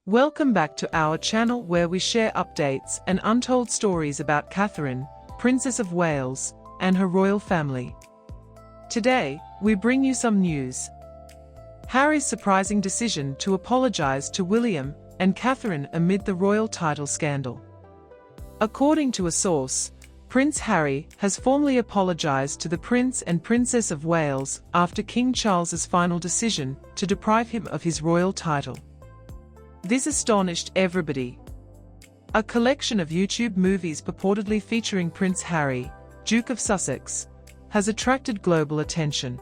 Welcome back to our channel where we share updates and untold stories about Catherine, Princess of Wales, and her royal family. Today, we bring you some news. Harry's surprising decision to apologize to William and Catherine amid the royal title scandal. According to a source, Prince Harry has formally apologized to the Prince and Princess of Wales after King Charles's final decision to deprive him of his royal title. This astonished everybody. A collection of YouTube movies purportedly featuring Prince Harry, Duke of Sussex, has attracted global attention.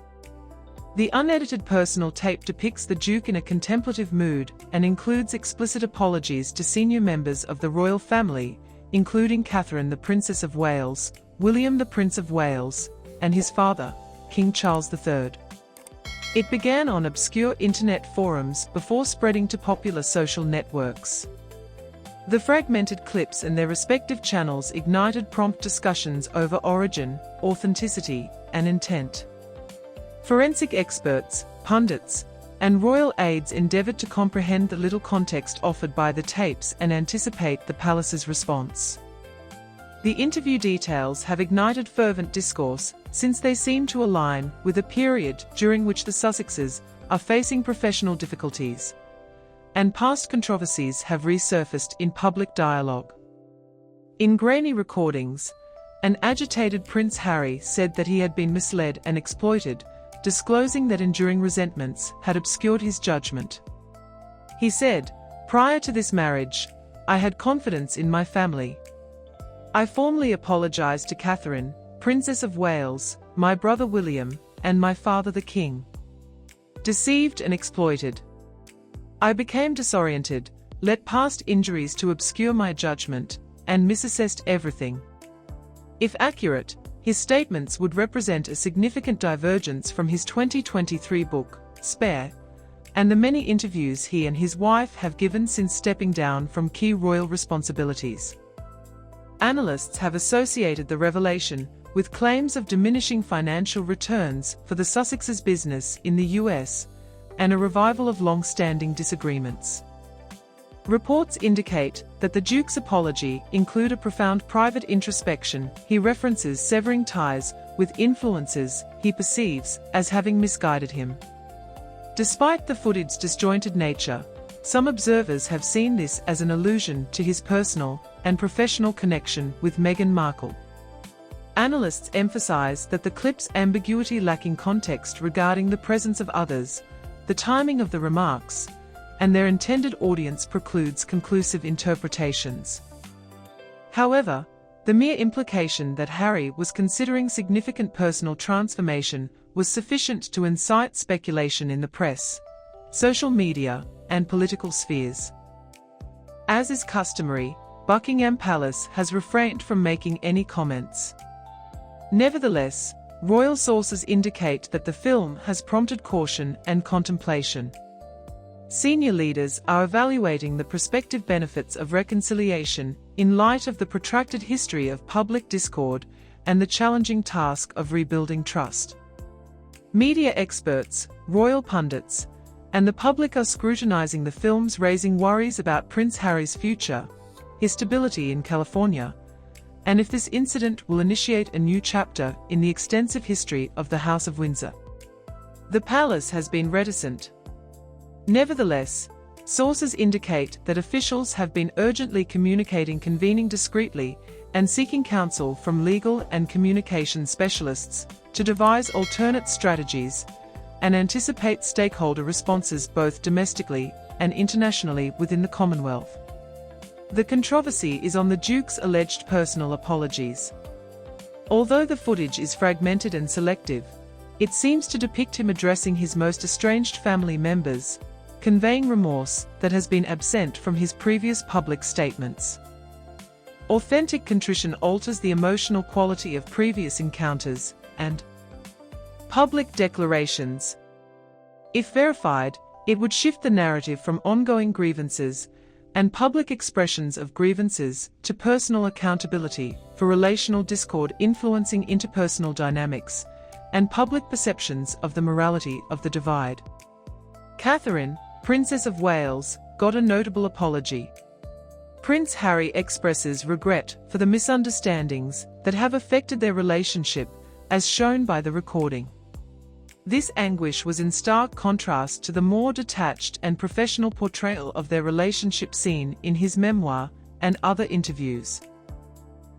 The unedited personal tape depicts the Duke in a contemplative mood and includes explicit apologies to senior members of the royal family, including Catherine the Princess of Wales, William the Prince of Wales, and his father, King Charles III. It began on obscure internet forums before spreading to popular social networks. The fragmented clips and their respective channels ignited prompt discussions over origin, authenticity, and intent. Forensic experts, pundits, and royal aides endeavored to comprehend the little context offered by the tapes and anticipate the palace's response. The interview details have ignited fervent discourse, since they seem to align with a period during which the Sussexes are facing professional difficulties, and past controversies have resurfaced in public dialogue. In grainy recordings, an agitated Prince Harry said that he had been misled and exploited, disclosing that enduring resentments had obscured his judgment. He said, "Prior to this marriage, I had confidence in my family. I formally apologized to Catherine, Princess of Wales, my brother William, and my father the King. Deceived and exploited. I became disoriented, let past injuries to obscure my judgment, and misassessed everything." If accurate, his statements would represent a significant divergence from his 2023 book, Spare, and the many interviews he and his wife have given since stepping down from key royal responsibilities. Analysts have associated the revelation with claims of diminishing financial returns for the Sussexes' business in the US, and a revival of long-standing disagreements. Reports indicate that the Duke's apology include a profound private introspection. He references severing ties with influences he perceives as having misguided him. Despite the footage's disjointed nature, some observers have seen this as an allusion to his personal and professional connection with Meghan Markle. Analysts emphasize that the clip's ambiguity lacking context regarding the presence of others, the timing of the remarks, and their intended audience precludes conclusive interpretations. However, the mere implication that Harry was considering significant personal transformation was sufficient to incite speculation in the press, social media, and political spheres. As is customary, Buckingham Palace has refrained from making any comments. Nevertheless, royal sources indicate that the film has prompted caution and contemplation. Senior leaders are evaluating the prospective benefits of reconciliation in light of the protracted history of public discord and the challenging task of rebuilding trust. Media experts, royal pundits, and the public are scrutinizing the films, raising worries about Prince Harry's future, his stability in California, and if this incident will initiate a new chapter in the extensive history of the House of Windsor. The palace has been reticent. Nevertheless, sources indicate that officials have been urgently communicating, convening discreetly, and seeking counsel from legal and communication specialists to devise alternate strategies and anticipate stakeholder responses both domestically and internationally within the Commonwealth. The controversy is on the Duke's alleged personal apologies. Although the footage is fragmented and selective, it seems to depict him addressing his most estranged family members, conveying remorse that has been absent from his previous public statements. Authentic contrition alters the emotional quality of previous encounters and public declarations. If verified, it would shift the narrative from ongoing grievances and public expressions of grievances to personal accountability for relational discord influencing interpersonal dynamics and public perceptions of the morality of the divide. Catherine, Princess of Wales, got a notable apology. Prince Harry expresses regret for the misunderstandings that have affected their relationship, as shown by the recording. This anguish was in stark contrast to the more detached and professional portrayal of their relationship seen in his memoir and other interviews.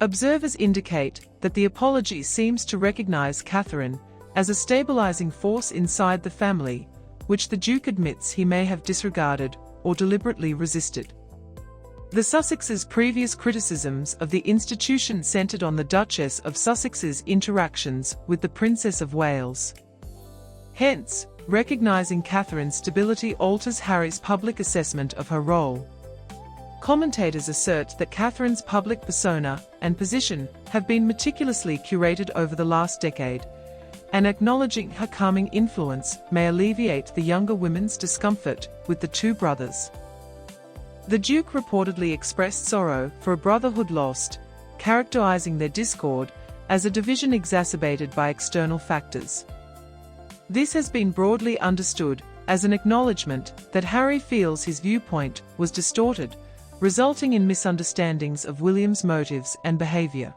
Observers indicate that the apology seems to recognize Catherine as a stabilizing force inside the family, which the Duke admits he may have disregarded or deliberately resisted. The Sussexes' previous criticisms of the institution centered on the Duchess of Sussex's interactions with the Princess of Wales. Hence, recognizing Catherine's stability alters Harry's public assessment of her role. Commentators assert that Catherine's public persona and position have been meticulously curated over the last decade, and acknowledging her calming influence may alleviate the younger women's discomfort with the two brothers. The Duke reportedly expressed sorrow for a brotherhood lost, characterizing their discord as a division exacerbated by external factors. This has been broadly understood as an acknowledgement that Harry feels his viewpoint was distorted, resulting in misunderstandings of William's motives and behavior.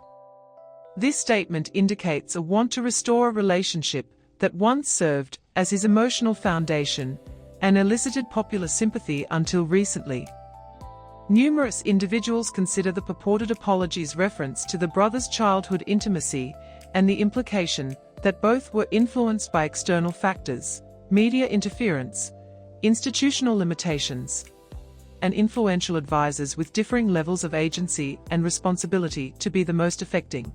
This statement indicates a want to restore a relationship that once served as his emotional foundation and elicited popular sympathy until recently. Numerous individuals consider the purported apology's reference to the brothers' childhood intimacy and the implication that both were influenced by external factors, media interference, institutional limitations, and influential advisors with differing levels of agency and responsibility to be the most affecting.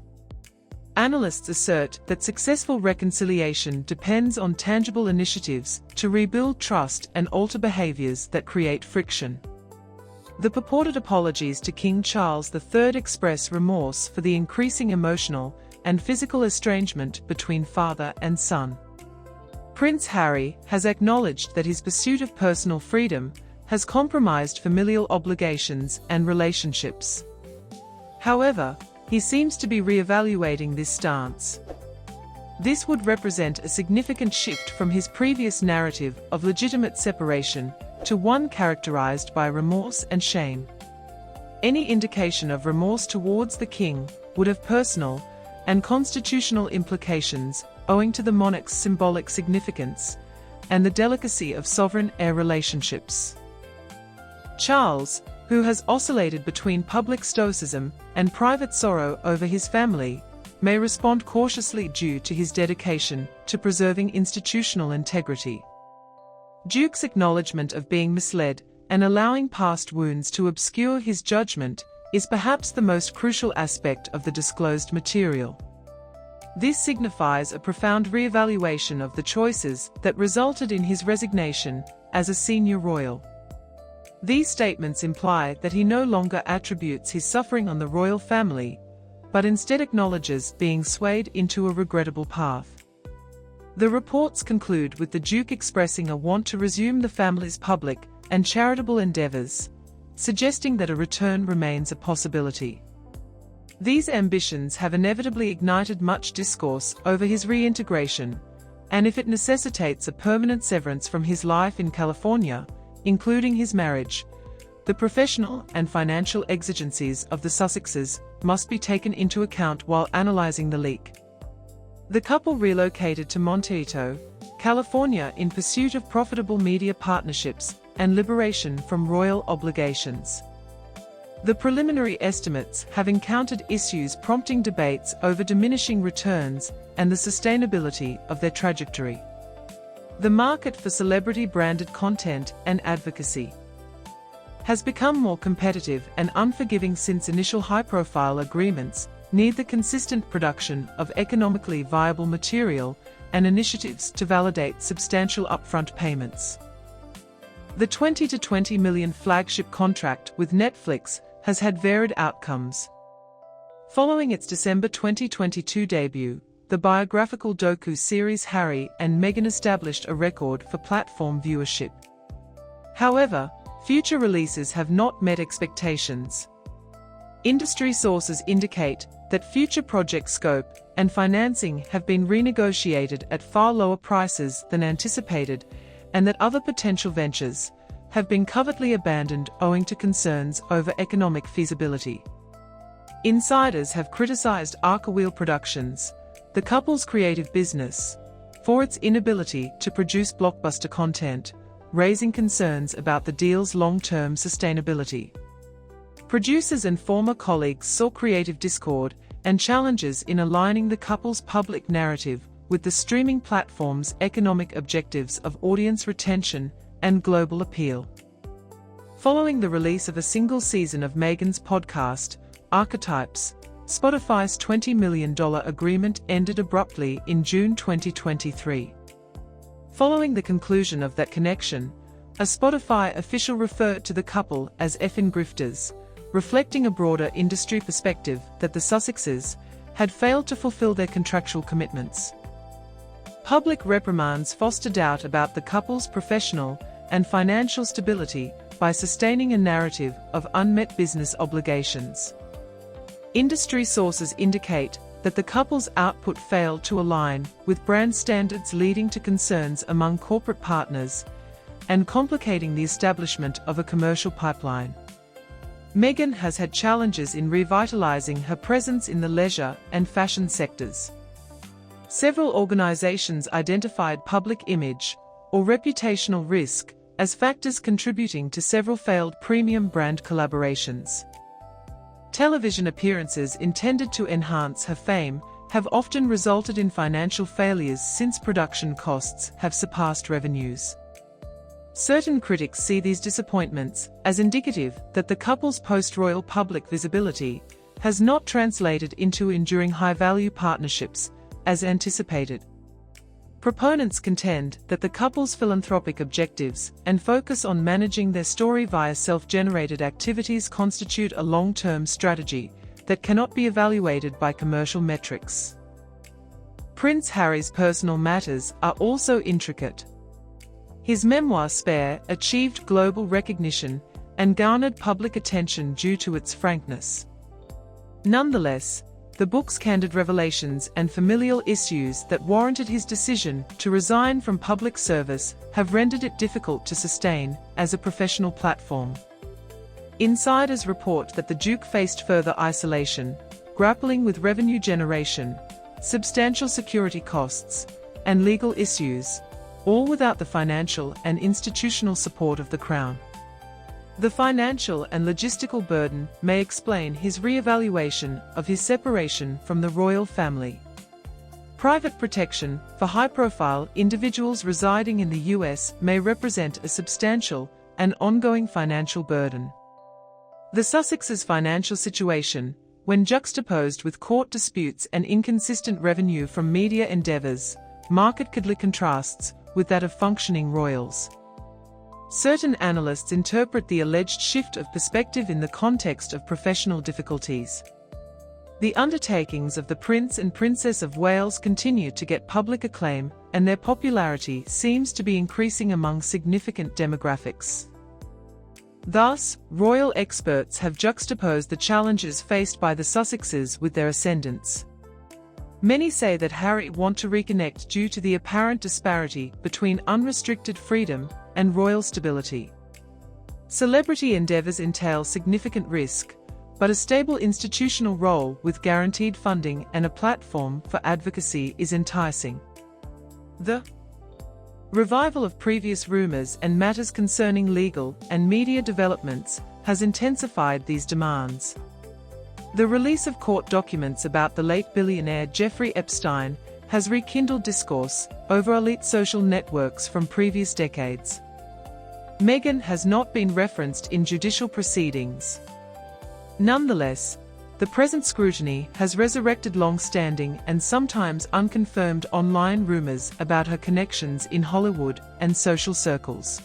Analysts assert that successful reconciliation depends on tangible initiatives to rebuild trust and alter behaviors that create friction. The purported apologies to King Charles III express remorse for the increasing emotional and physical estrangement between father and son. Prince Harry has acknowledged that his pursuit of personal freedom has compromised familial obligations and relationships. However, he seems to be re-evaluating this stance. This would represent a significant shift from his previous narrative of legitimate separation to one characterized by remorse and shame. Any indication of remorse towards the king would have personal and constitutional implications owing to the monarch's symbolic significance and the delicacy of sovereign-heir relationships. Charles, who has oscillated between public stoicism and private sorrow over his family, may respond cautiously due to his dedication to preserving institutional integrity. Duke's acknowledgement of being misled and allowing past wounds to obscure his judgment is perhaps the most crucial aspect of the disclosed material. This signifies a profound re-evaluation of the choices that resulted in his resignation as a senior royal. These statements imply that he no longer attributes his suffering on the royal family, but instead acknowledges being swayed into a regrettable path. The reports conclude with the Duke expressing a want to resume the family's public and charitable endeavors, suggesting that a return remains a possibility. These ambitions have inevitably ignited much discourse over his reintegration, and if it necessitates a permanent severance from his life in California, including his marriage, the professional and financial exigencies of the Sussexes must be taken into account while analyzing the leak. The couple relocated to Monteito, California in pursuit of profitable media partnerships and liberation from royal obligations. The preliminary estimates have encountered issues prompting debates over diminishing returns and the sustainability of their trajectory. The market for celebrity-branded content and advocacy has become more competitive and unforgiving since initial high-profile agreements need the consistent production of economically viable material and initiatives to validate substantial upfront payments. The $20 to $20 million flagship contract with Netflix has had varied outcomes. Following its December 2022 debut, the biographical docu series Harry and Meghan established a record for platform viewership. However, future releases have not met expectations. Industry sources indicate that future project scope and financing have been renegotiated at far lower prices than anticipated, and that other potential ventures, have been covertly abandoned owing to concerns over economic feasibility. Insiders have criticized Arcawheel Productions, the couple's creative business, for its inability to produce blockbuster content, raising concerns about the deal's long-term sustainability. Producers and former colleagues saw creative discord and challenges in aligning the couple's public narrative with the streaming platform's economic objectives of audience retention and global appeal. Following the release of a single season of Meghan's podcast, Archetypes, Spotify's $20 million agreement ended abruptly in June 2023. Following the conclusion of that connection, a Spotify official referred to the couple as effing grifters, reflecting a broader industry perspective that the Sussexes had failed to fulfill their contractual commitments. Public reprimands foster doubt about the couple's professional and financial stability by sustaining a narrative of unmet business obligations. Industry sources indicate that the couple's output failed to align with brand standards, leading to concerns among corporate partners and complicating the establishment of a commercial pipeline. Meghan has had challenges in revitalizing her presence in the leisure and fashion sectors. Several organizations identified public image or reputational risk as factors contributing to several failed premium brand collaborations. Television appearances intended to enhance her fame have often resulted in financial failures since production costs have surpassed revenues. Certain critics see these disappointments as indicative that the couple's post-royal public visibility has not translated into enduring high-value partnerships as anticipated. Proponents contend that the couple's philanthropic objectives and focus on managing their story via self-generated activities constitute a long-term strategy that cannot be evaluated by commercial metrics. Prince Harry's personal matters are also intricate. His memoir Spare achieved global recognition and garnered public attention due to its frankness. Nonetheless, the book's candid revelations and familial issues that warranted his decision to resign from public service have rendered it difficult to sustain as a professional platform. Insiders report that the Duke faced further isolation, grappling with revenue generation, substantial security costs, and legal issues, all without the financial and institutional support of the Crown. The financial and logistical burden may explain his re-evaluation of his separation from the royal family. Private protection for high-profile individuals residing in the US may represent a substantial and ongoing financial burden. The Sussexes' financial situation, when juxtaposed with court disputes and inconsistent revenue from media endeavors, markedly contrasts with that of functioning royals. Certain analysts interpret the alleged shift of perspective in the context of professional difficulties. The undertakings of the Prince and Princess of Wales continue to get public acclaim, and their popularity seems to be increasing among significant demographics. Thus, royal experts have juxtaposed the challenges faced by the Sussexes with their ascendants. Many say that Harry wants to reconnect due to the apparent disparity between unrestricted freedom and royal stability. Celebrity endeavors entail significant risk, but a stable institutional role with guaranteed funding and a platform for advocacy is enticing. The revival of previous rumors and matters concerning legal and media developments has intensified these demands. The release of court documents about the late billionaire Jeffrey Epstein has rekindled discourse over elite social networks from previous decades. Meghan has not been referenced in judicial proceedings. Nonetheless, the present scrutiny has resurrected long-standing and sometimes unconfirmed online rumors about her connections in Hollywood and social circles.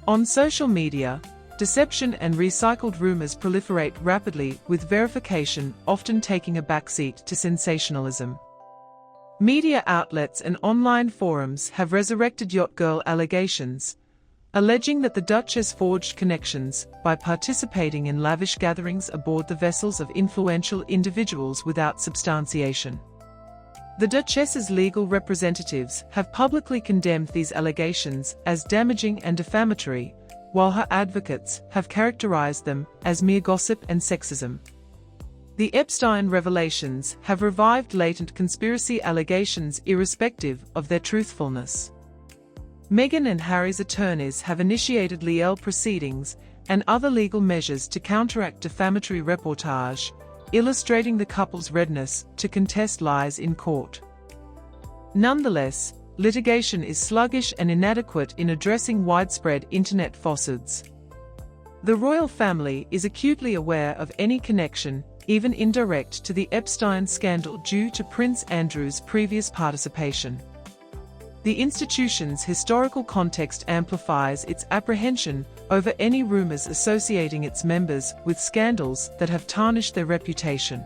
On social media, deception and recycled rumors proliferate rapidly, with verification often taking a backseat to sensationalism. Media outlets and online forums have resurrected yacht girl allegations, alleging that the Duchess forged connections by participating in lavish gatherings aboard the vessels of influential individuals without substantiation. The Duchess's legal representatives have publicly condemned these allegations as damaging and defamatory, while her advocates have characterized them as mere gossip and sexism. The Epstein revelations have revived latent conspiracy allegations irrespective of their truthfulness. Meghan and Harry's attorneys have initiated legal proceedings and other legal measures to counteract defamatory reportage, illustrating the couple's readiness to contest lies in court. Nonetheless, litigation is sluggish and inadequate in addressing widespread internet falsehoods. The royal family is acutely aware of any connection, even indirect, to the Epstein scandal due to Prince Andrew's previous participation. The institution's historical context amplifies its apprehension over any rumors associating its members with scandals that have tarnished their reputation.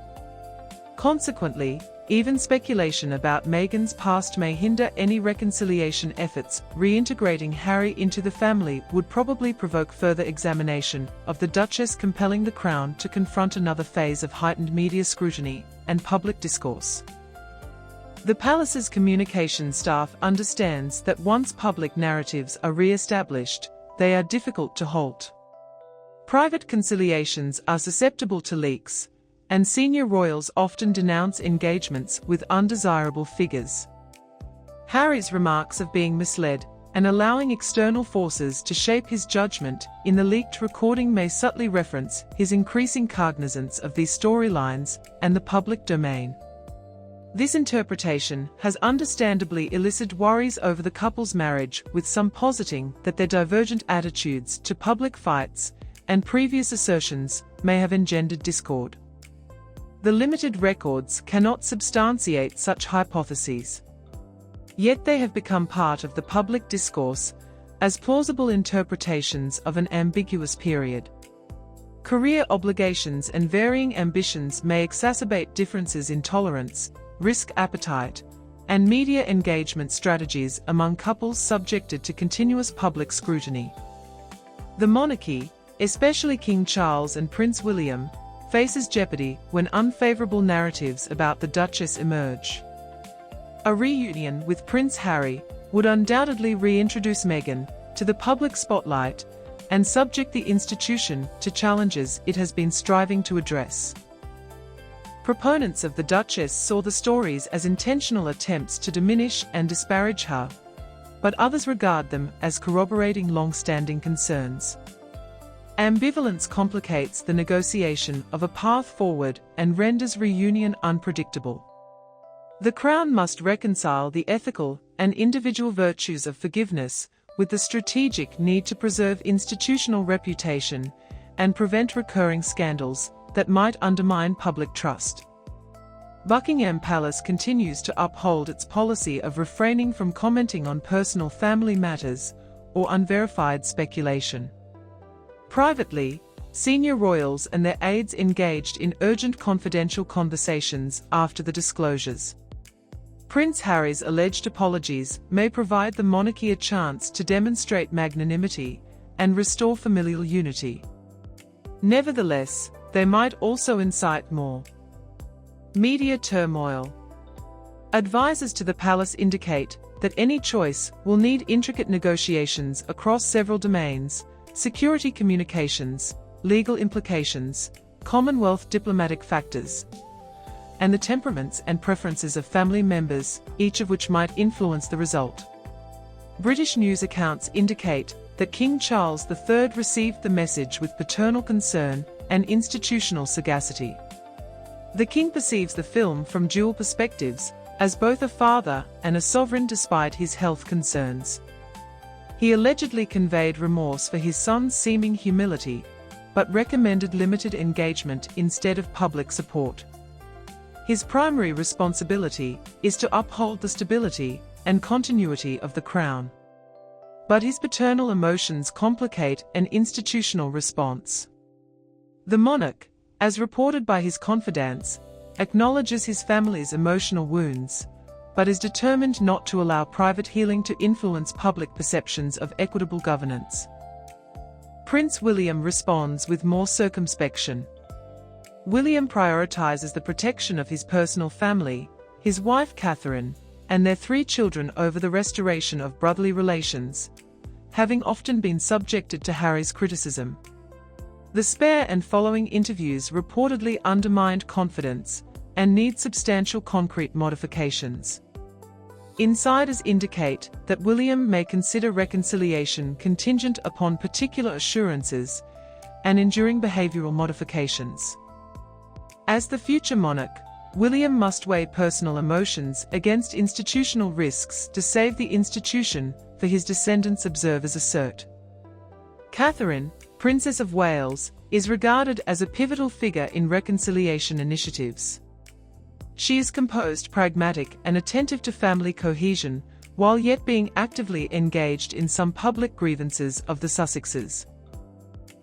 Consequently, even speculation about Meghan's past may hinder any reconciliation efforts. Reintegrating Harry into the family would probably provoke further examination of the Duchess, compelling the Crown to confront another phase of heightened media scrutiny and public discourse. The palace's communications staff understands that once public narratives are re-established, they are difficult to halt. Private conciliations are susceptible to leaks, and senior royals often denounce engagements with undesirable figures. Harry's remarks of being misled and allowing external forces to shape his judgment in the leaked recording may subtly reference his increasing cognizance of these storylines and the public domain. This interpretation has understandably elicited worries over the couple's marriage, with some positing that their divergent attitudes to public fights and previous assertions may have engendered discord. The limited records cannot substantiate such hypotheses. Yet they have become part of the public discourse as plausible interpretations of an ambiguous period. Career obligations and varying ambitions may exacerbate differences in tolerance, risk appetite, and media engagement strategies among couples subjected to continuous public scrutiny. The monarchy, especially King Charles and Prince William, faces jeopardy when unfavorable narratives about the Duchess emerge. A reunion with Prince Harry would undoubtedly reintroduce Meghan to the public spotlight and subject the institution to challenges it has been striving to address. Proponents of the Duchess saw the stories as intentional attempts to diminish and disparage her, but others regard them as corroborating long-standing concerns. Ambivalence complicates the negotiation of a path forward and renders reunion unpredictable. The Crown must reconcile the ethical and individual virtues of forgiveness with the strategic need to preserve institutional reputation and prevent recurring scandals that might undermine public trust. Buckingham Palace continues to uphold its policy of refraining from commenting on personal family matters or unverified speculation. Privately, senior royals and their aides engaged in urgent confidential conversations after the disclosures. Prince Harry's alleged apologies may provide the monarchy a chance to demonstrate magnanimity and restore familial unity. Nevertheless, they might also incite more media turmoil. Advisors to the palace indicate that any choice will need intricate negotiations across several domains: security, communications, legal implications, Commonwealth diplomatic factors, and the temperaments and preferences of family members, each of which might influence the result. British news accounts indicate that King Charles III received the message with paternal concern and institutional sagacity. The King perceives the film from dual perspectives, as both a father and a sovereign despite his health concerns. He allegedly conveyed remorse for his son's seeming humility, but recommended limited engagement instead of public support. His primary responsibility is to uphold the stability and continuity of the Crown. But his paternal emotions complicate an institutional response. The monarch, as reported by his confidants, acknowledges his family's emotional wounds, but is determined not to allow private healing to influence public perceptions of equitable governance. Prince William responds with more circumspection. William prioritizes the protection of his personal family, his wife Catherine, and their 3 children over the restoration of brotherly relations, having often been subjected to Harry's criticism. The spare and following interviews reportedly undermined confidence and need substantial concrete modifications. Insiders indicate that William may consider reconciliation contingent upon particular assurances and enduring behavioral modifications. As the future monarch, William must weigh personal emotions against institutional risks to save the institution, for his descendants, observers assert. Catherine, Princess of Wales, is regarded as a pivotal figure in reconciliation initiatives. She is composed, pragmatic, and attentive to family cohesion, while yet being actively engaged in some public grievances of the Sussexes.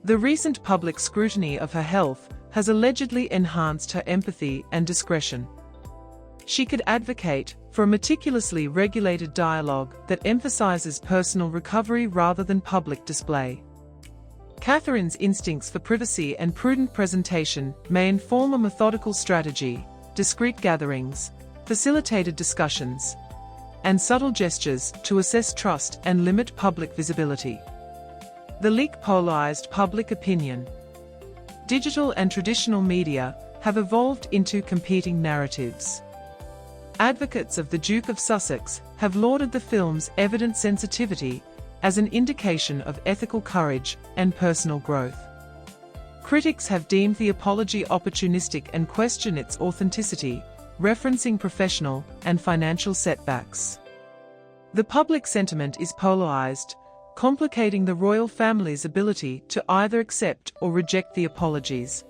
The recent public scrutiny of her health has allegedly enhanced her empathy and discretion. She could advocate for a meticulously regulated dialogue that emphasizes personal recovery rather than public display. Catherine's instincts for privacy and prudent presentation may inform a methodical strategy, discreet gatherings, facilitated discussions, and subtle gestures to assess trust and limit public visibility. The leak polarized public opinion. Digital and traditional media have evolved into competing narratives. Advocates of the Duke of Sussex have lauded the film's evident sensitivity as an indication of ethical courage and personal growth. Critics have deemed the apology opportunistic and question its authenticity, referencing professional and financial setbacks. The public sentiment is polarized, complicating the royal family's ability to either accept or reject the apologies.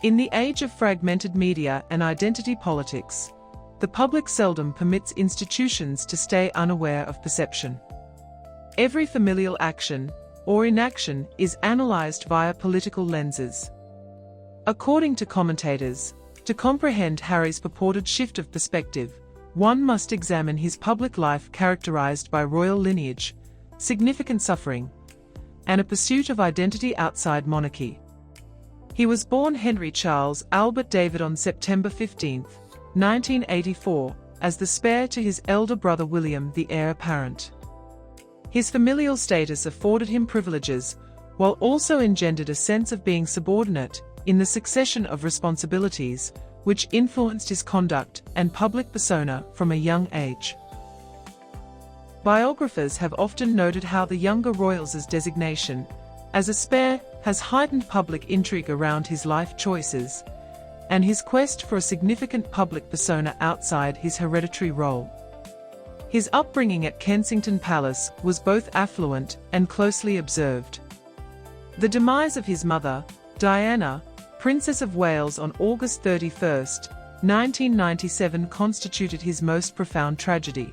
In the age of fragmented media and identity politics, the public seldom permits institutions to stay unaware of perception. Every familial action or inaction is analyzed via political lenses. According to commentators, to comprehend Harry's purported shift of perspective, one must examine his public life characterized by royal lineage, significant suffering, and a pursuit of identity outside monarchy. He was born Henry Charles Albert David on September 15, 1984, as the spare to his elder brother William, the heir apparent. His familial status afforded him privileges, while also engendered a sense of being subordinate in the succession of responsibilities, which influenced his conduct and public persona from a young age. Biographers have often noted how the younger royals' designation as a spare has heightened public intrigue around his life choices and his quest for a significant public persona outside his hereditary role. His upbringing at Kensington Palace was both affluent and closely observed. The demise of his mother, Diana, Princess of Wales, on August 31, 1997 constituted his most profound tragedy.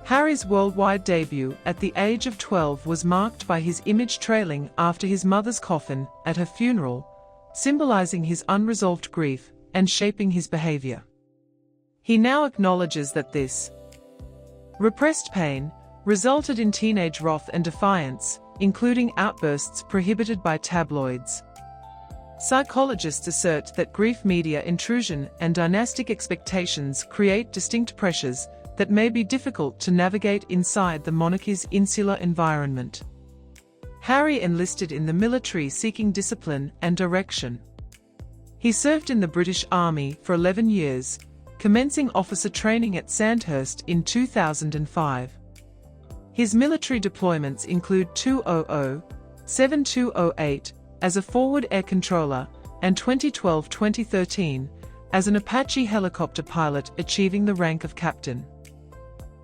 Harry's worldwide debut at the age of 12 was marked by his image trailing after his mother's coffin at her funeral, symbolizing his unresolved grief and shaping his behavior. He now acknowledges that this repressed pain resulted in teenage wrath and defiance, including outbursts prohibited by tabloids. Psychologists assert that grief, media intrusion, and dynastic expectations create distinct pressures that may be difficult to navigate inside the monarchy's insular environment. Harry enlisted in the military seeking discipline and direction. He served in the British Army for 11 years, commencing officer training at Sandhurst in 2005. His military deployments include 2007-2008 as a forward air controller and 2012-2013 as an Apache helicopter pilot, achieving the rank of captain.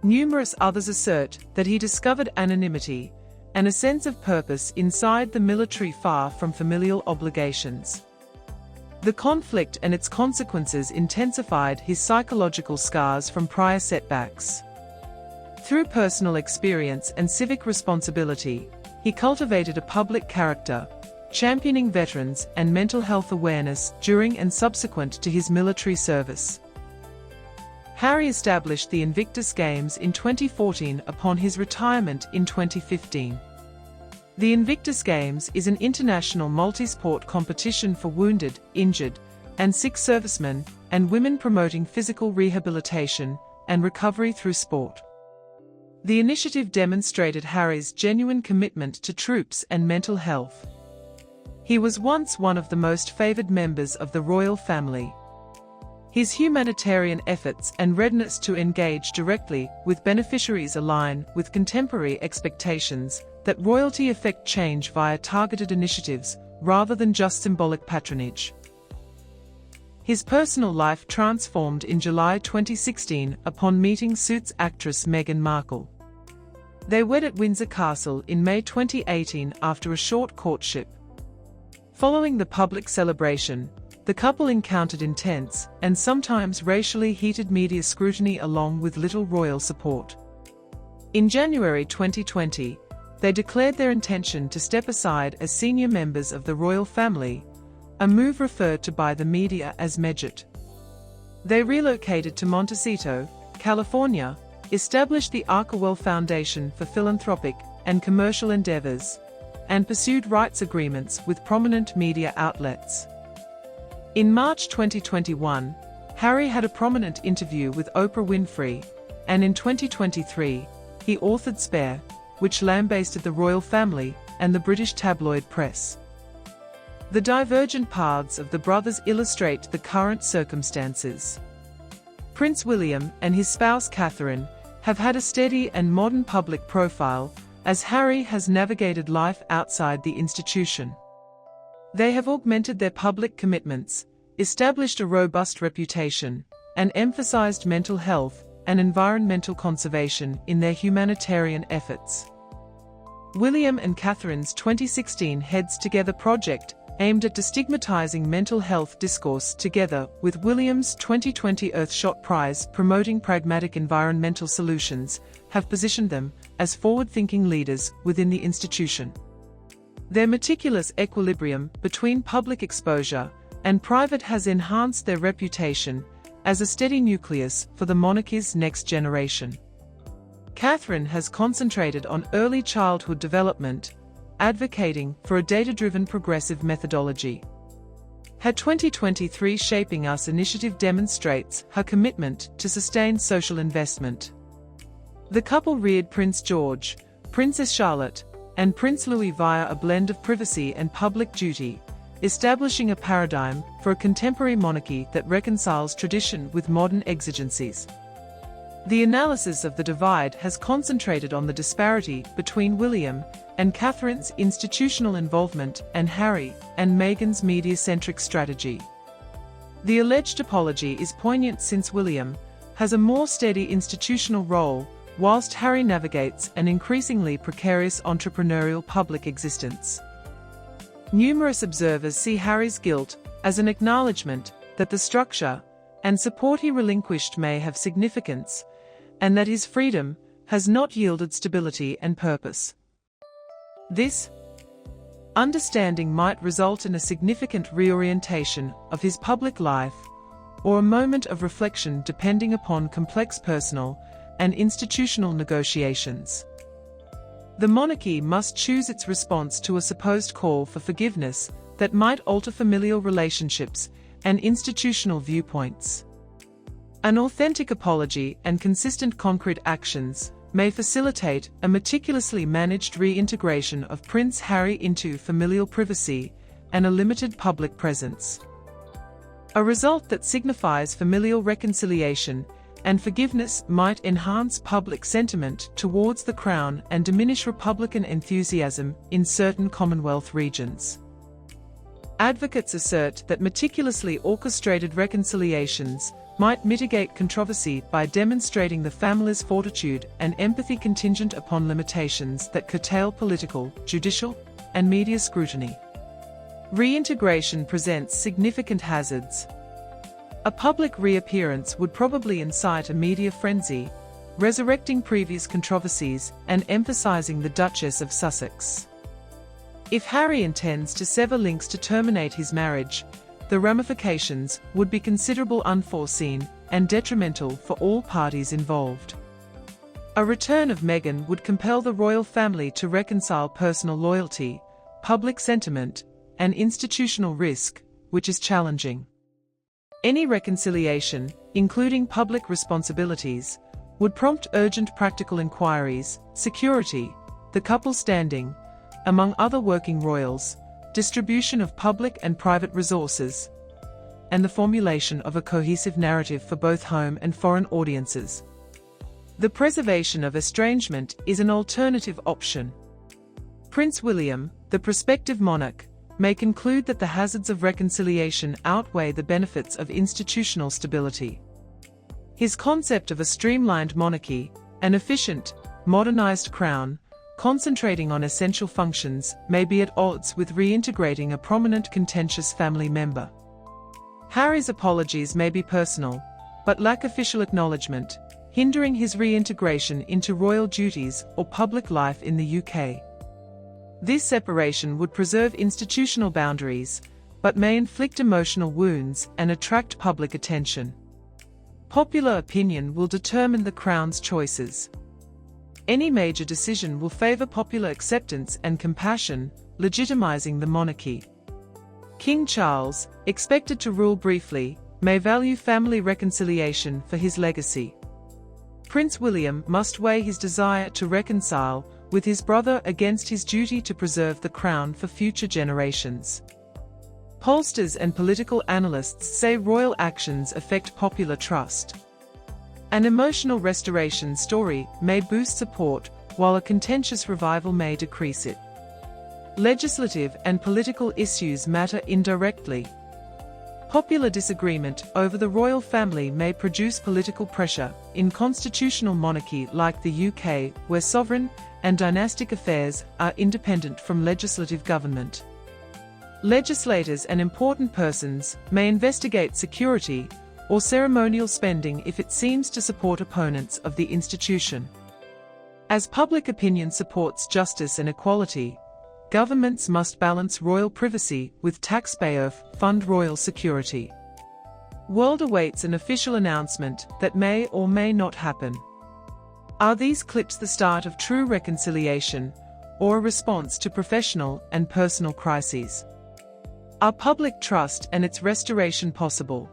Numerous others assert that he discovered anonymity and a sense of purpose inside the military, far from familial obligations. The conflict and its consequences intensified his psychological scars from prior setbacks. Through personal experience and civic responsibility, he cultivated a public character, championing veterans and mental health awareness during and subsequent to his military service. Harry established the Invictus Games in 2014 upon his retirement in 2015. The Invictus Games is an international multi-sport competition for wounded, injured, and sick servicemen and women, promoting physical rehabilitation and recovery through sport. The initiative demonstrated Harry's genuine commitment to troops and mental health. He was once one of the most favored members of the royal family. His humanitarian efforts and readiness to engage directly with beneficiaries align with contemporary expectations that royalty effect change via targeted initiatives rather than just symbolic patronage. His personal life transformed in July 2016 upon meeting Suits actress Meghan Markle. They wed at Windsor Castle in May 2018 after a short courtship. Following the public celebration, the couple encountered intense and sometimes racially heated media scrutiny along with little royal support. In January 2020, they declared their intention to step aside as senior members of the royal family, a move referred to by the media as measured. They relocated to Montecito, California, established the Arkawell Foundation for philanthropic and commercial endeavors, and pursued rights agreements with prominent media outlets. In March 2021, Harry had a prominent interview with Oprah Winfrey, and in 2023, he authored Spare, which lambasted the royal family and the British tabloid press. The divergent paths of the brothers illustrate the current circumstances. Prince William and his spouse Catherine have had a steady and modern public profile, as Harry has navigated life outside the institution. They have augmented their public commitments, established a robust reputation, and emphasized mental health and environmental conservation in their humanitarian efforts. William and Catherine's 2016 Heads Together project aimed at destigmatizing mental health discourse together with William's 2020 Earthshot Prize promoting pragmatic environmental solutions have positioned them as forward-thinking leaders within the institution. Their meticulous equilibrium between public exposure and private has enhanced their reputation as a steady nucleus for the monarchy's next generation. Catherine has concentrated on early childhood development, advocating for a data-driven progressive methodology. Her 2023 Shaping Us initiative demonstrates her commitment to sustained social investment. The couple reared Prince George, Princess Charlotte, and Prince Louis via a blend of privacy and public duty, establishing a paradigm for a contemporary monarchy that reconciles tradition with modern exigencies. The analysis of the divide has concentrated on the disparity between William and Catherine's institutional involvement and Harry and Meghan's media-centric strategy. The alleged apology is poignant since William has a more steady institutional role, whilst Harry navigates an increasingly precarious entrepreneurial public existence. Numerous observers see Harry's guilt as an acknowledgement that the structure and support he relinquished may have significance, and that his freedom has not yielded stability and purpose. This understanding might result in a significant reorientation of his public life, or a moment of reflection depending upon complex personal and institutional negotiations. The monarchy must choose its response to a supposed call for forgiveness that might alter familial relationships and institutional viewpoints. An authentic apology and consistent concrete actions may facilitate a meticulously managed reintegration of Prince Harry into familial privacy and a limited public presence. A result that signifies familial reconciliation and forgiveness might enhance public sentiment towards the Crown and diminish Republican enthusiasm in certain Commonwealth regions. Advocates assert that meticulously orchestrated reconciliations might mitigate controversy by demonstrating the family's fortitude and empathy contingent upon limitations that curtail political, judicial, and media scrutiny. Reintegration presents significant hazards. A public reappearance would probably incite a media frenzy, resurrecting previous controversies and emphasizing the Duchess of Sussex. If Harry intends to sever links to terminate his marriage, the ramifications would be considerable, unforeseen, and detrimental for all parties involved. A return of Meghan would compel the royal family to reconcile personal loyalty, public sentiment, and institutional risk, which is challenging. Any reconciliation, including public responsibilities, would prompt urgent practical inquiries, security, the couple's standing, among other working royals, distribution of public and private resources, and the formulation of a cohesive narrative for both home and foreign audiences. The preservation of estrangement is an alternative option. Prince William, the prospective monarch, may conclude that the hazards of reconciliation outweigh the benefits of institutional stability. His concept of a streamlined monarchy, an efficient, modernized crown, concentrating on essential functions, may be at odds with reintegrating a prominent contentious family member. Harry's apologies may be personal, but lack official acknowledgement, hindering his reintegration into royal duties or public life in the UK. This separation would preserve institutional boundaries, but may inflict emotional wounds and attract public attention. Popular opinion will determine the Crown's choices. Any major decision will favour popular acceptance and compassion, legitimizing the monarchy. King Charles, expected to rule briefly, may value family reconciliation for his legacy. Prince William must weigh his desire to reconcile with his brother against his duty to preserve the crown for future generations. Pollsters and political analysts say royal actions affect popular trust. An emotional restoration story may boost support, while a contentious revival may decrease it. Legislative and political issues matter indirectly. Popular disagreement over the royal family may produce political pressure in constitutional monarchy like the UK, where sovereign and dynastic affairs are independent from legislative government. Legislators and important persons may investigate security or ceremonial spending if it seems to support opponents of the institution. As public opinion supports justice and equality, governments must balance royal privacy with taxpayer-funded royal security. World awaits an official announcement that may or may not happen. Are these clips the start of true reconciliation, or a response to professional and personal crises? Are public trust and its restoration possible?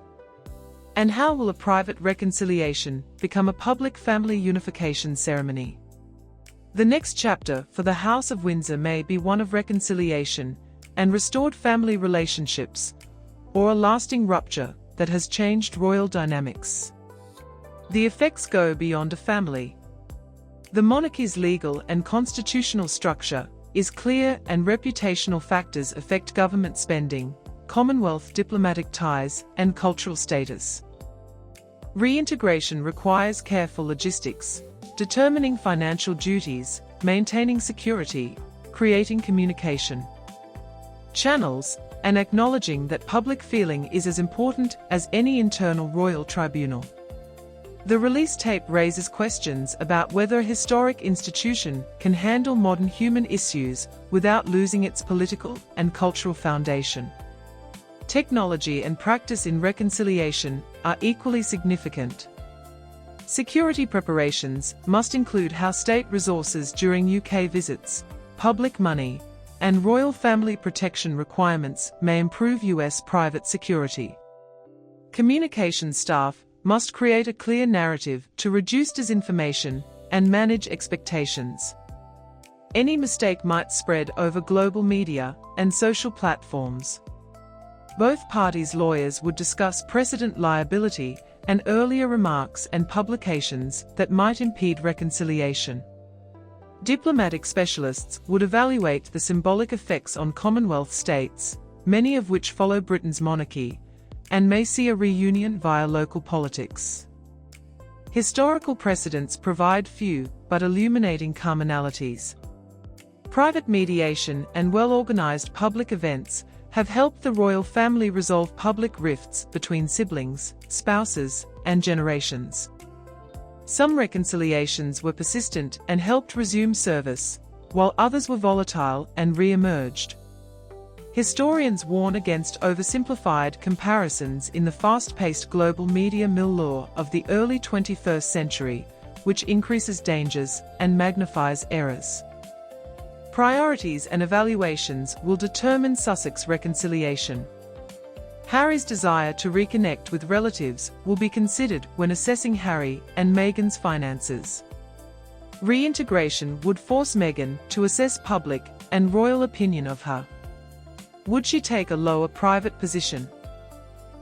And how will a private reconciliation become a public family unification ceremony? The next chapter for the House of Windsor may be one of reconciliation and restored family relationships, or a lasting rupture that has changed royal dynamics. The effects go beyond a family. The monarchy's legal and constitutional structure is clear, and reputational factors affect government spending, Commonwealth diplomatic ties, and cultural status. Reintegration requires careful logistics, determining financial duties, maintaining security, creating communication channels, and acknowledging that public feeling is as important as any internal royal tribunal. The release tape raises questions about whether a historic institution can handle modern human issues without losing its political and cultural foundation. Technology and practice in reconciliation are equally significant. Security preparations must include how state resources during UK visits, public money, and royal family protection requirements may improve US private security. Communications staff must create a clear narrative to reduce disinformation and manage expectations. Any mistake might spread over global media and social platforms. Both parties' lawyers would discuss precedent liability and earlier remarks and publications that might impede reconciliation. Diplomatic specialists would evaluate the symbolic effects on Commonwealth states, many of which follow Britain's monarchy, and may see a reunion via local politics. Historical precedents provide few but illuminating commonalities. Private mediation and well-organized public events have helped the royal family resolve public rifts between siblings, spouses, and generations. Some reconciliations were persistent and helped resume service, while others were volatile and re-emerged. Historians warn against oversimplified comparisons in the fast-paced global media milieu of the early 21st century, which increases dangers and magnifies errors. Priorities and evaluations will determine Sussex reconciliation. Harry's desire to reconnect with relatives will be considered when assessing Harry and Meghan's finances. Reintegration would force Meghan to assess public and royal opinion of her. Would she take a lower private position?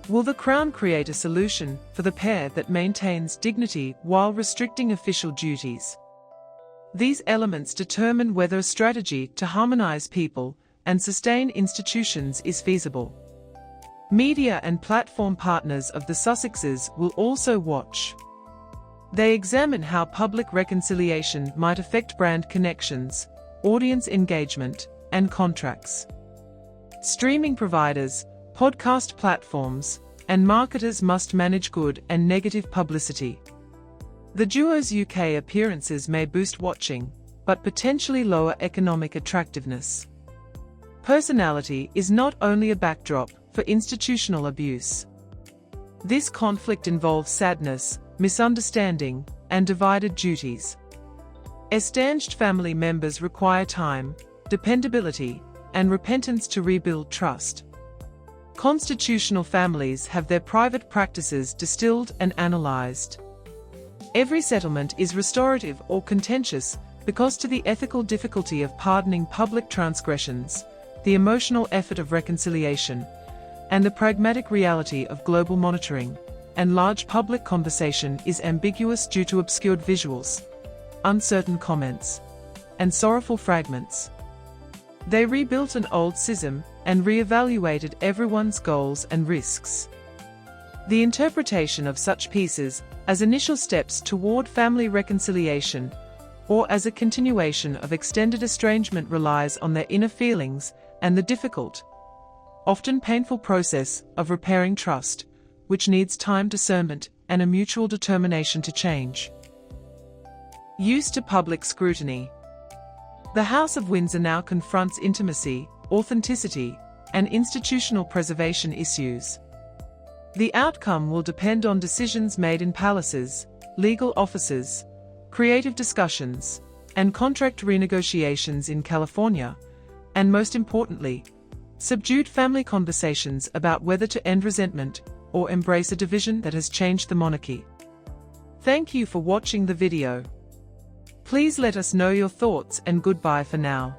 Will the Crown create a solution for the pair that maintains dignity while restricting official duties? These elements determine whether a strategy to harmonise people and sustain institutions is feasible. Media and platform partners of the Sussexes will also watch. They examine how public reconciliation might affect brand connections, audience engagement, and contracts. Streaming providers, podcast platforms, and marketers must manage good and negative publicity. The duo's UK appearances may boost watching, but potentially lower economic attractiveness. Personality is not only a backdrop for institutional abuse. This conflict involves sadness, misunderstanding, and divided duties. Estranged family members require time, dependability, and repentance to rebuild trust. Constitutional families have their private practices distilled and analyzed. Every settlement is restorative or contentious because to the ethical difficulty of pardoning public transgressions, the emotional effort of reconciliation, and the pragmatic reality of global monitoring and large public conversation is ambiguous due to obscured visuals, uncertain comments, and sorrowful fragments. They rebuilt an old schism and re-evaluated everyone's goals and risks. The interpretation of such pieces as initial steps toward family reconciliation or as a continuation of extended estrangement relies on their inner feelings and the difficult, often painful process of repairing trust, which needs time, discernment, and a mutual determination to change. Used to public scrutiny. The House of Windsor now confronts intimacy, authenticity, and institutional preservation issues. The outcome will depend on decisions made in palaces, legal offices, creative discussions, and contract renegotiations in California, and most importantly, subdued family conversations about whether to end resentment or embrace a division that has changed the monarchy. Thank you for watching the video. Please let us know your thoughts and goodbye for now.